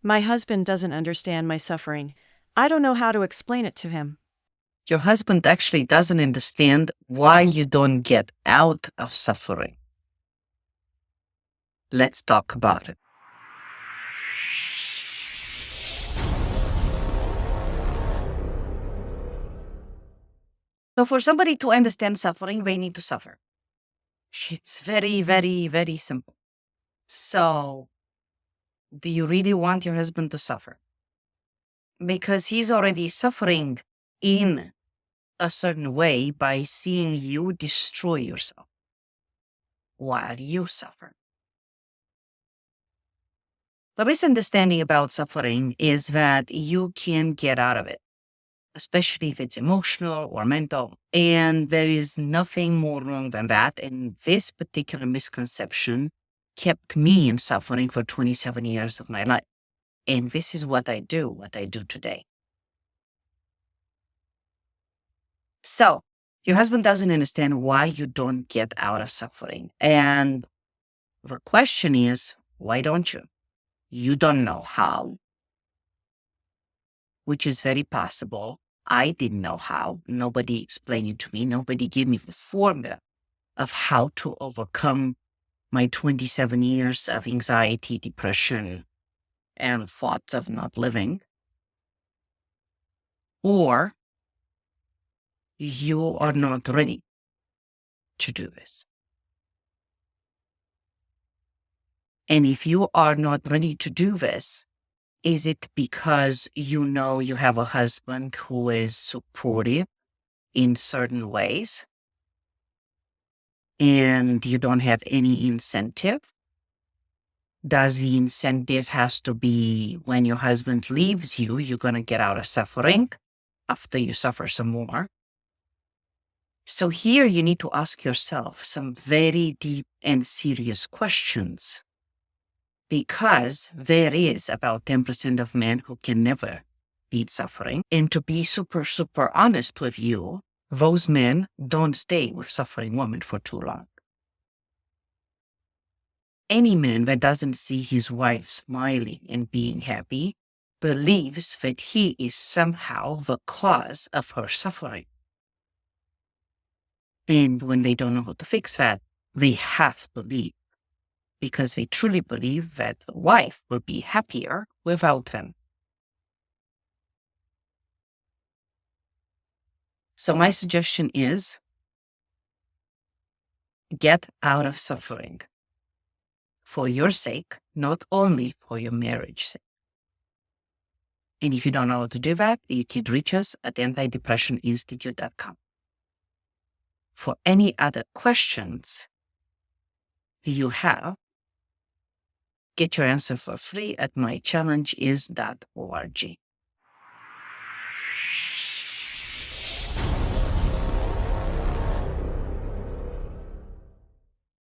My husband doesn't understand my suffering. I don't know how to explain it to him. Your husband actually doesn't understand why you don't get out of suffering. Let's talk about it. So for somebody to understand suffering, they need to suffer. It's very, very, very simple. So do you really want your husband to suffer? Because he's already suffering in a certain way by seeing you destroy yourself while you suffer. The misunderstanding about suffering is that you can get out of it, especially if it's emotional or mental. And there is nothing more wrong than that. And this particular misconception kept me in suffering for 27 years of my life. And this is what I do today. So your husband doesn't understand why you don't get out of suffering. And the question is, why don't you? You don't know how, which is very possible. I didn't know how. Nobody explained it to me. Nobody gave me the formula of how to overcome my 27 years of anxiety, depression, and thoughts of not living. Or you are not ready to do this. And if you are not ready to do this, is it because you know you have a husband who is supportive in certain ways and you don't have any incentive? Does the incentive has to be when your husband leaves you, you're going to get out of suffering after you suffer some more? So here you need to ask yourself some very deep and serious questions, because there is about 10% of men who can never beat suffering. And to be super, super honest with you, those men don't stay with suffering women for too long. Any man that doesn't see his wife smiling and being happy believes that he is somehow the cause of her suffering. And when they don't know how to fix that, they have to leave, because they truly believe that the wife will be happier without them. So my suggestion is get out of suffering for your sake, not only for your marriage's sake. And if you don't know how to do that, you can reach us at antidepressioninstitute.com. For any other questions you have, get your answer for free at mychallengeis.org.